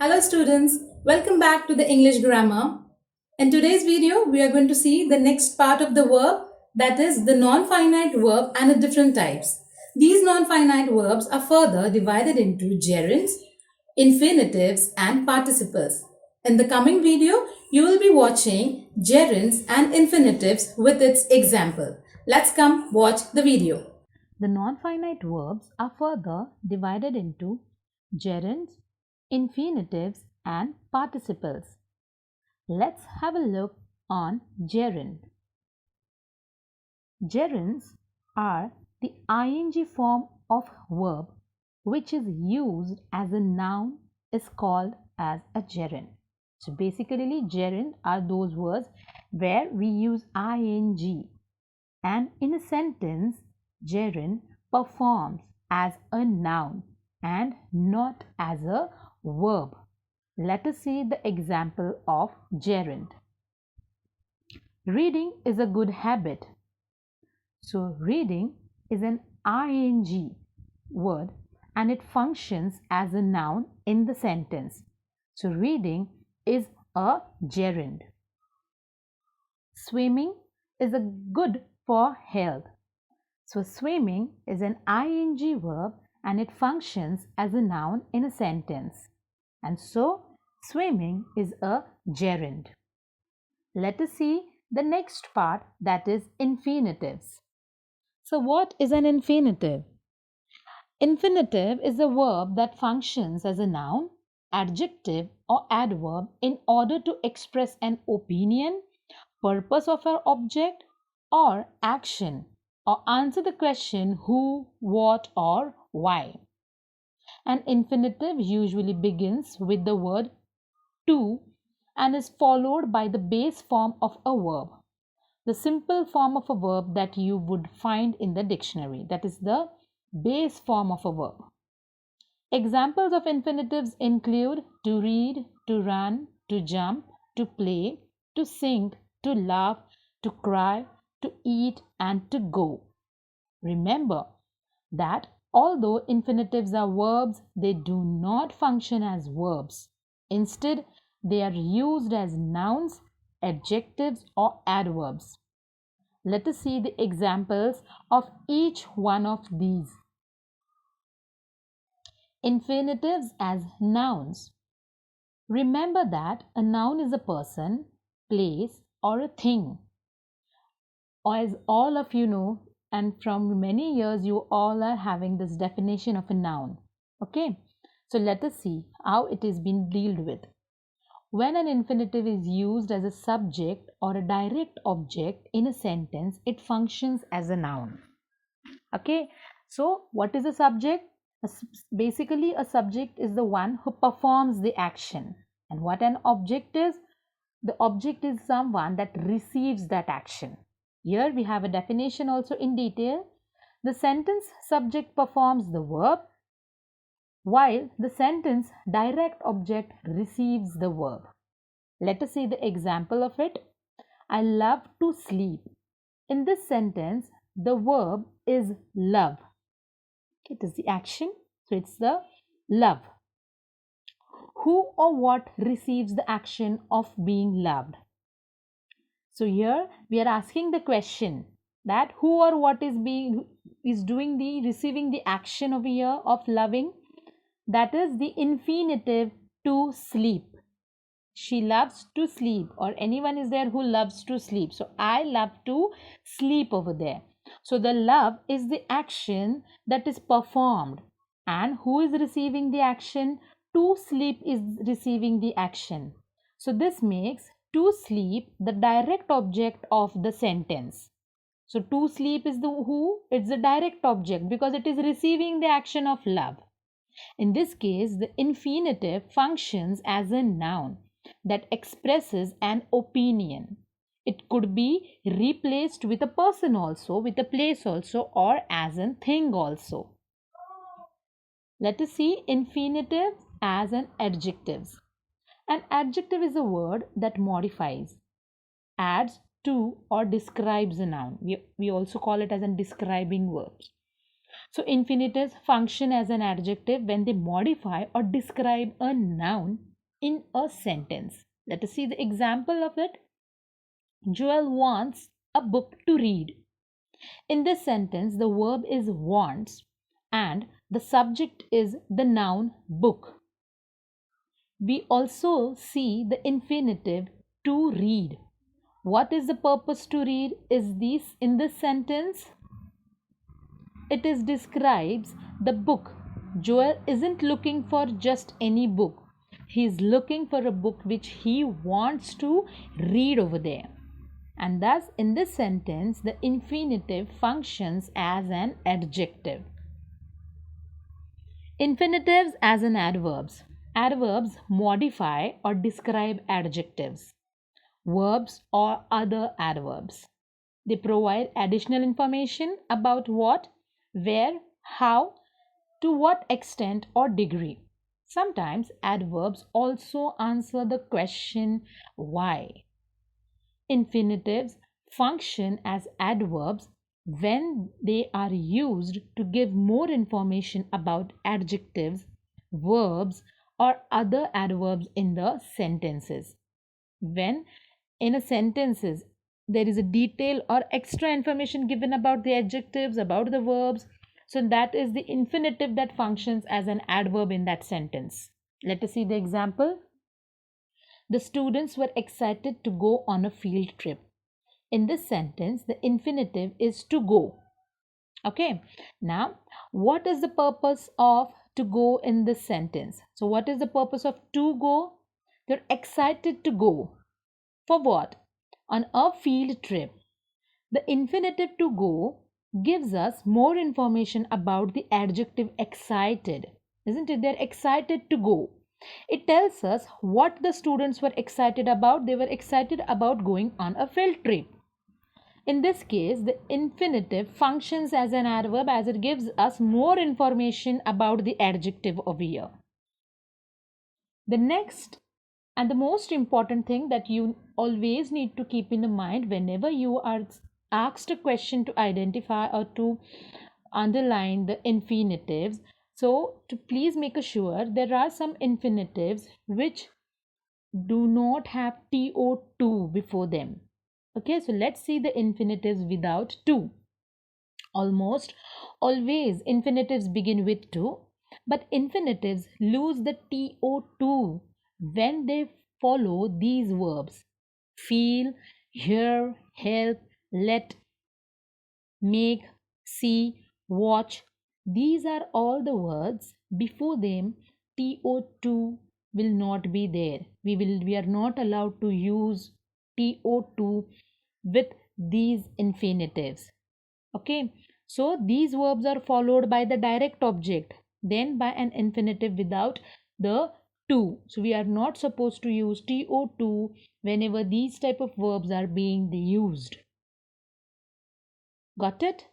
Hello students, welcome back to the English grammar. In today's video, we are going to see the next part of the verb, that is the non-finite verb and the different types. These non-finite verbs are further divided into gerunds, infinitives and participles. In the coming video, you will be watching gerunds and infinitives with its example. Let's come watch the video. The non-finite verbs are further divided into gerunds, infinitives and participles. Let's have a look on gerund. Gerunds are the ing form of verb which is used as a noun is called as a gerund. So basically gerund are those words where we use ing, and in a sentence gerund performs as a noun and not as a verb. Let us see the example of gerund. Reading is a good habit. So reading is an ing word and it functions as a noun in the sentence. So reading is a gerund. Swimming is a good for health. So swimming is an ing verb and it functions as a noun in a sentence. And so swimming is a gerund. Let us see the next part, that is infinitives. So what is an infinitive? Infinitive is a verb that functions as a noun, adjective or adverb in order to express an opinion, purpose of an object or action, or answer the question who, what or why. An infinitive usually begins with the word to and is followed by the base form of a verb, the simple form of a verb that you would find in the dictionary, that is the base form of a verb. Examples of infinitives include to read, to run, to jump, to play, to sing, to laugh, to cry, to eat and to go. Remember that although infinitives are verbs, they do not function as verbs. Instead, they are used as nouns, adjectives or adverbs. Let us see the examples of each one of these. Infinitives as nouns. Remember that a noun is a person, place or a thing. As all of you know, and from many years you all are having this definition of a noun. Okay, so let us see how it is being dealt with. When an infinitive is used as a subject or a direct object in a sentence, it functions as a noun. Okay, so what is a subject? Basically a subject is the one who performs the action, and what an object is? The object is someone that receives that action. Here we have a definition also in detail. The sentence subject performs the verb while the sentence direct object receives the verb. Let us see the example of it. I love to sleep. In this sentence, the verb is love. It is the action, so it's the love. Who or what receives the action of being loved? So here we are asking the question that who or what is doing the receiving the action over here of loving. That is the infinitive to sleep. She loves to sleep, or anyone is there who loves to sleep. So I love to sleep over there. So the love is the action that is performed, and who is receiving the action? To sleep is receiving the action. So this makes to sleep the direct object of the sentence. So to sleep is the who? It's the direct object because it is receiving the action of love. In this case, the infinitive functions as a noun that expresses an opinion. It could be replaced with a person also, with a place also, or as a thing also. Let us see infinitive as an adjective. An adjective is a word that modifies, adds to, or describes a noun. We also call it as a describing verb. So infinitives function as an adjective when they modify or describe a noun in a sentence. Let us see the example of it. Joel wants a book to read. In this sentence, the verb is wants and the subject is the noun book. We also see the infinitive to read. What is the purpose to read? Is this in this sentence? It is describes the book. Joel isn't looking for just any book. He is looking for a book which he wants to read over there. And thus, in this sentence, the infinitive functions as an adjective. Infinitives as an adverbs. Adverbs modify or describe adjectives, verbs, or other adverbs. They provide additional information about what, where, how, to what extent or degree. Sometimes adverbs also answer the question why. Infinitives function as adverbs when they are used to give more information about adjectives, verbs, or other adverbs in the sentences. When in a sentences there is a detail or extra information given about the adjectives, about the verbs, so that is the infinitive that functions as an adverb in that sentence. Let us see the example. The students were excited to go on a field trip. In this sentence, the infinitive is to go. Okay. Now, what is the purpose of to go in this sentence? So, what is the purpose of to go? They're excited to go. For what? On a field trip. The infinitive to go gives us more information about the adjective excited. Isn't it? They're excited to go. It tells us what the students were excited about. They were excited about going on a field trip. In this case, the infinitive functions as an adverb as it gives us more information about the adjective over here. The next and the most important thing that you always need to keep in mind whenever you are asked a question to identify or to underline the infinitives. So, to please make sure there are some infinitives which do not have to before them. Okay, so let's see the infinitives without to. Almost always infinitives begin with to, but infinitives lose the to when they follow these verbs feel, hear, help, let, make, see, watch. These are all the words before them to will not be there. We are not allowed to use to with these infinitives. Okay, so these verbs are followed by the direct object, then by an infinitive without the to. So we are not supposed to use to whenever these type of verbs are being used. Got it?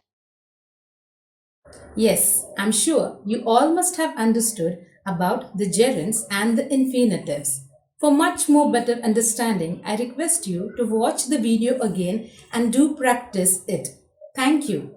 Yes, I'm sure you all must have understood about the gerunds and the infinitives. For much more better understanding, I request you to watch the video again and do practice it. Thank you.